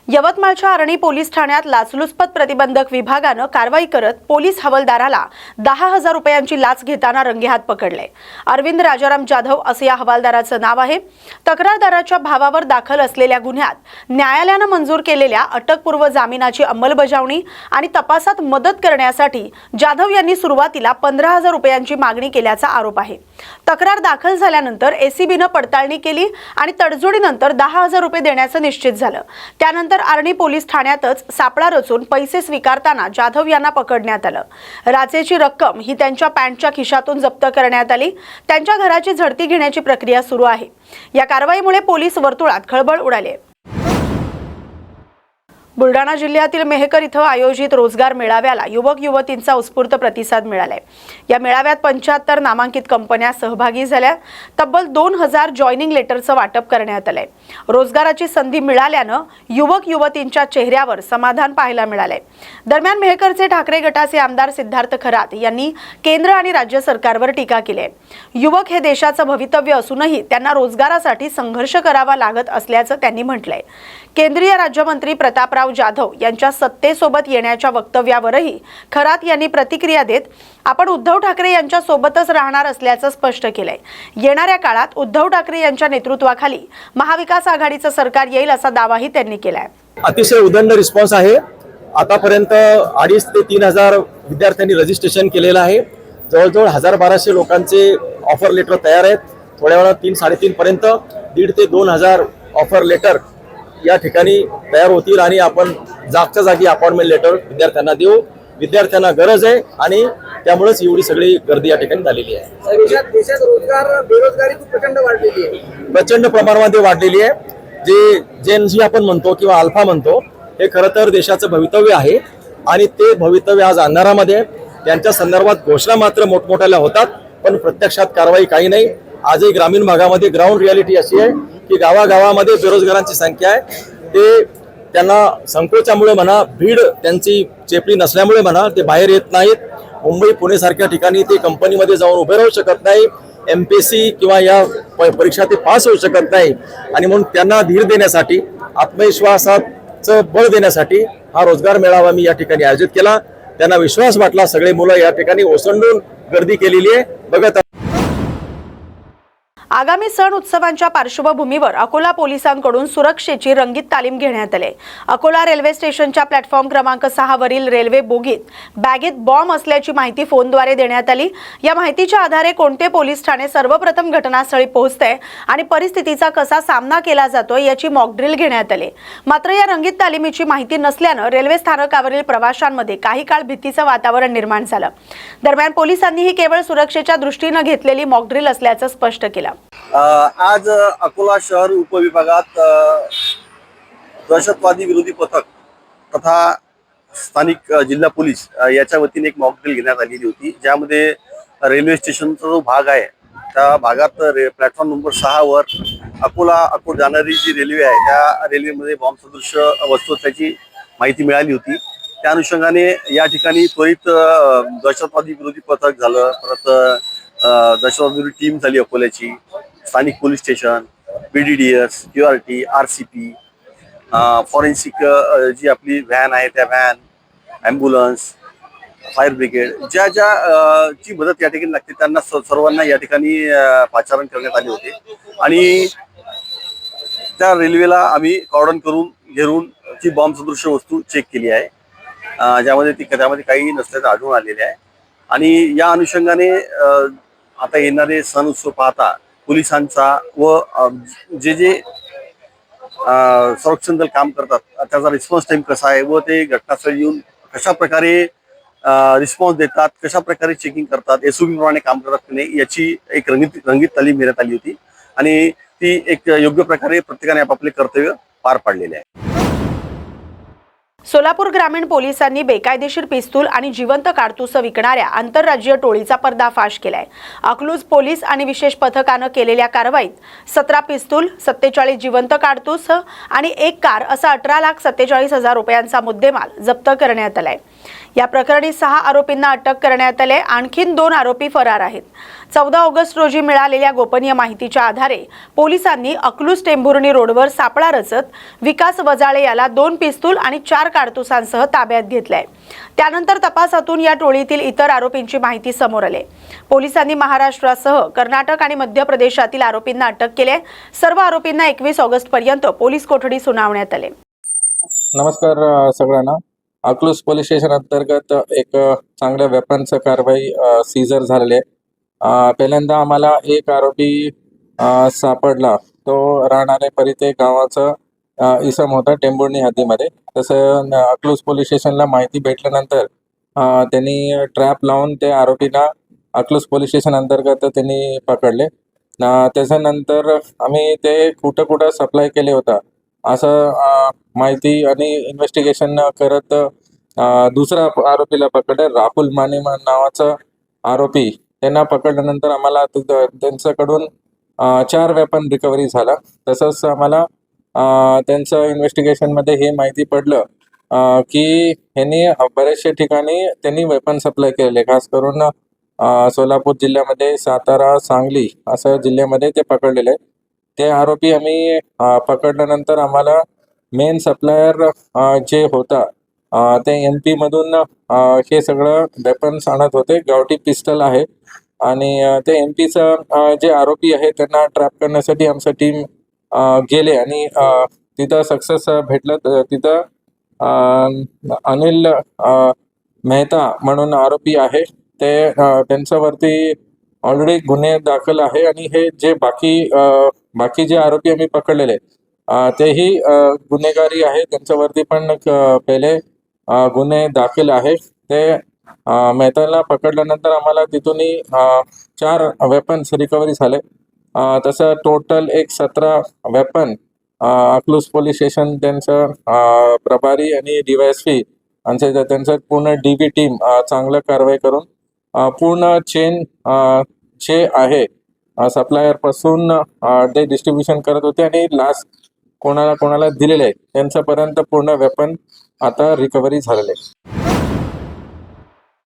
यवतमाळच्या आर्णी पोलीस ठाण्यात लाचलुचपत प्रतिबंधक विभागानं कारवाई करत पोलीस हवालदाराला 10,000 रुपयांची लाच घेताना रंगेहात पकडले। अरविंद राजाराम जाधव असे या हवालदाराचं नाव आहे। तक्रारदाराच्या भावावर दाखल असलेल्या गुन्ह्यात न्यायालयानं मंजूर केलेल्या अटकपूर्व जामिनाची अंमलबजावणी आणि तपासात मदत करण्यासाठी जाधव यांनी सुरुवातीला 15,000 रुपयांची मागणी केल्याचा आरोप आहे। तक्रार दाखल झाल्यानंतर एसीबीनं पडताळणी केली आणि तडजोडीनंतर 10,000 रुपये देण्याचं निश्चित झालं। त्यानंतर आर्णी पोलीस ठाण्यातच सापळा रचून पैसे स्वीकारताना जाधव यांना पकडण्यात आलं। लाचेची रक्कम ही त्यांच्या पॅन्टच्या खिशातून जप्त करण्यात आली। त्यांच्या घराची झडती घेण्याची प्रक्रिया सुरू आहे। या कारवाईमुळे पोलीस वर्तुळात खळबळ उडाली आहे। बुलढाणा जिल्ह्यातील मेहकर इथं आयोजित रोजगार मेळाव्याला युवक युवतींचा उत्स्फूर्त प्रतिसाद मिळालाय। या मेळाव्यात 75 नामांकित कंपन्या सहभागी झाल्या। तब्बल 2,000 जॉइनिंग लेटरचं वाटप करण्यात आलंय। रोजगाराची संधी मिळाल्यानं युवक युवतींच्या चेहऱ्यावर समाधान पाहायला मिळालंय। दरम्यान मेहकरचे ठाकरे गटाचे आमदार सिद्धार्थ खरात यांनी केंद्र आणि राज्य सरकारवर टीका केली आहे। युवक हे देशाचं भवितव्य असूनही त्यांना रोजगारासाठी संघर्ष करावा लागत असल्याचं त्यांनी म्हटलंय। केंद्रीय राज्यमंत्री प्रतापराव जाधव यांच्या सत्तेसोबत येण्याच्या वक्तव्यावरही खरात यांनी प्रतिक्रिया देत आपण उद्धव ठाकरे यांच्या सोबतच राहणार असल्याचं स्पष्ट केलंय। येणाऱ्या काळात उद्धव ठाकरे यांच्या नेतृत्वाखाली महाविकास आघाडीचं सरकार येईल असा दावाही त्यांनी केलाय। अतिशय उदंड रिस्पॉन्स आहे। आतापर्यंत 2,500 ते 3,000 विद्यार्थ्यांनी रजिस्ट्रेशन केलेलं आहे। जवळजवळ 1,000-1,200 लोकांचे ऑफर लेटर तयार आहेत। थोड्या वेळात 3-3.5 पर्यंत 1,500 ते 2,000 ऑफर लेटर या ठिकाणी तयार होतील आणि आपण जागच्या जागी अपॉइंटमेंट लेटर विद्यार्थ्यांना देऊ। विद्यार्थ्यांना गरज आहे आणि त्यामुळेच एवढी सगळी गर्दी या ठिकाणी झालेली आहे। देशात बेरोजगारी खूप प्रचंड वाढलेली आहे, प्रचंड प्रमाणामध्ये वाढलेली आहे। जे जेन झी आपण म्हणतो किंवा अल्फा म्हणतो हे खरं तर देशाचं भवितव्य आहे आणि ते भवितव्य आज अंधारामध्ये त्यांच्या संदर्भात घोषणा मात्र मोठमोठ्याला होतात, पण प्रत्यक्षात कारवाई काही नाही। आजही ग्रामीण भागामध्ये ग्राउंड रियालिटी अशी आहे की गावागावामध्ये बेरोजगारांची संख्या आहे। ते त्यांना संकोचामुळे म्हणा, भीड त्यांची चेपली नसल्यामुळे म्हणा, ते बाहेर येत नाहीत। मुंबई पुणे सारख्या ठिकाणी ते कंपनीमध्ये जाऊन उभे राहू शकत नाही। MPSC किंवा या परीक्षा ते पास होऊ शकत नाही आणि म्हणून त्यांना धीर देण्यासाठी, आत्मविश्वासाचं बळ देण्यासाठी हा रोजगार मेळावा मी या ठिकाणी आयोजित केला। त्यांना विश्वास वाटला। सगळे मुलं या ठिकाणी ओसंडून गर्दी केलेली आहे। बघत आगामी सण उत्सवांच्या पार्श्वभूमीवर अकोला पोलिसांकडून सुरक्षेची रंगीत तालीम घेण्यात आली। अकोला रेल्वे स्टेशनच्या प्लॅटफॉर्म क्रमांक 6 वरील रेल्वे बोगीत बॅगेत बॉम्ब असल्याची माहिती फोनद्वारे देण्यात आली। या माहितीच्या आधारे कोणते पोलीस ठाणे सर्वप्रथम घटनास्थळी पोहोचते आणि परिस्थितीचा कसा सामना केला जातो याची मॉक ड्रिल घेण्यात आली। मात्र या रंगीत तालिमीची माहिती नसल्यानं रेल्वे स्थानकावरील प्रवाशांमध्ये काही काळ भीतीचं वातावरण निर्माण झालं। दरम्यान पोलिसांनी ही केवळ सुरक्षेच्या दृष्टीने घेतलेली मॉक ड्रिल असल्याचं स्पष्ट केलं। आज अकोला शहर उपविभागात दहशतवादी विरोधी पथक तथा स्थानिक जिल्हा पोलीस याच्या वतीने एक मॉक ड्रिल घेण्यात आलेली होती, ज्यामध्ये रेल्वे स्टेशनचा जो भाग आहे त्या भागात प्लॅटफॉर्म नंबर 6 वर अकोला जाणारी जी रेल्वे आहे त्या रेल्वेमध्ये बॉम्ब सदृश वस्तू असल्याची माहिती मिळाली होती। त्या अनुषंगाने या ठिकाणी त्वरित दहशतवादी विरोधी पथक झालं, परत दहशतवादी विरोधी टीम झाली अकोल्याची, स्थानिक police station, BDDS, QRT, RCP, forensic जी आपली व्हॅन आहे त्या व्हॅन, ॲम्ब्युलन्स, फायर ब्रिगेड ज्या ची मदत या ठिकाणी लागते त्यांना सर्वांना या ठिकाणी पाचारण करण्यात आले होते आणि त्या रेल्वेला आम्ही कॉर्डन करून घेरून ती बॉम्ब सदृश वस्तू चेक केली आहे, ज्यामध्ये त्यामध्ये काही नसल्याचं आढळून आलेले आहे। आणि या अनुषंगाने आता येणारे सण उत्सव पाहता पोलिसांचा व जे संरक्षण दल काम करतात त्याचा रिस्पॉन्स टाइम कसा आहे व ते घटनास्थळी येऊन कशा प्रकारे रिस्पॉन्स देतात, कशा प्रकारे चेकिंग करतात, SOP प्रमाणे काम करतात की नाही याची एक रंगीत तालीम घेण्यात आली होती आणि ती एक योग्य प्रकारे प्रत्येकाने आपापले कर्तव्य पार पाडलेले आहे। सोलापूर ग्रामीण पोलिसांनी बेकायदेशीर पिस्तूल आणि जिवंत काडतूस विकणाऱ्या आंतरराज्यीय टोळीचा पर्दाफाश केलाय। अकलूज पोलीस आणि विशेष पथकानं केलेल्या कारवाईत 17 पिस्तूल, 47 जिवंत काडतूस आणि 1 कार असा 18,47,000 रुपयांचा मुद्देमाल जप्त करण्यात आलाय। या प्रकरणी 6 आरोपींना अटक करण्यात आले। आणखीन 2 आरोपी फरार आहेत। 14 ऑगस्ट रोजी मिळालेल्या गोपनीय माहितीच्या आधारे पोलिसांनी अकलूज टेंभुर्णी रोडवर सापळा रचत विकास वजाळे याला 2 पिस्तूल आणि 4 कारतुसांसह ताब्यात घेतलंय। त्यानंतर तपासातून या टोळीतील इतर आरोपींची माहिती समोर आली। पोलिसांनी महाराष्ट्रासह कर्नाटक आणि मध्य प्रदेशातील आरोपींना अटक केली। सर्व आरोपींना 21 ऑगस्ट पर्यंत पोलीस कोठडी सुनावण्यात आली। नमस्कार सगळ्यांना। अकलूज पोलीस स्टेशन अंतर्गत एक चांगल्या वेपनचं कारवाई सीजर झालेली आहे। पहिल्यांदा आम्हाला एक आरोपी सापडला, तो राहणारे परिते गावाचा इसम होता टेंभुर्णी हद्दीमध्ये। तसं अकलूज पोलीस स्टेशनला माहिती भेटल्यानंतर त्यांनी ट्रॅप लावून त्या आरोपीला अकलूज पोलीस स्टेशन अंतर्गत त्यांनी पकडले। त्याच्यानंतर आम्ही ते कुठं कुठं सप्लाय केले होता असं माहिती आणि इन्व्हेस्टिगेशन करत दुसरा आरोपीला पकडले, राहुल माने नावाचा आरोपी। त्यांना पकडल्यानंतर आम्हाला त्यांच्याकडून 4 वेपन रिकव्हरी झाला। तसंच आम्हाला त्यांचं इन्व्हेस्टिगेशनमध्ये हे माहिती पडलं की ह्यांनी बरेचशा ठिकाणी त्यांनी वेपन सप्लाय केलेले, खास करून सोलापूर जिल्ह्यामध्ये, सातारा, सांगली असं जिल्ह्यामध्ये ते पकडलेले। ते आरोपी आम्ही पकडल्यानंतर आम्हाला मेन सप्लायर जे होता ते MP मधून हे सगळं वेपन्स आणत होते। गावठी पिस्टल आहे आणि ते MPचा जे आरोपी आहे त्यांना ट्रॅप करण्यासाठी आमचं टीम गेले आणि तिथं सक्सेस भेटलं। तिथं अनिल मेहता म्हणून आरोपी आहे, ते त्यांच्यावरती ऑलरेडी गुन्हे दाखल आहे आणि हे जे बाकी जे आरोपी आम्ही पकडलेले तेही गुन्हेगारी आहे, त्यांच्यावरती पण पहिले गुन्हे दाखल आहे। ते मेहताला पकडल्यानंतर आम्हाला तिथूनही 4 वेपन्स रिकव्हरी झाले। तसं टोटल एक 17 वेपन अकलूज पोलीस स्टेशन त्यांचं प्रभारी आणि DYSP त्यांचं पूर्ण DB टीम चांगलं कारवाई करून पूर्ण चेन जे आहे सप्लायर पासून ते डिस्ट्रीब्युशन करत होते आणि लास्ट कोणाला दिलेले आहे त्यांच्यापर्यंत पूर्ण वेपन आता रिकव्हरी झालेले आहे।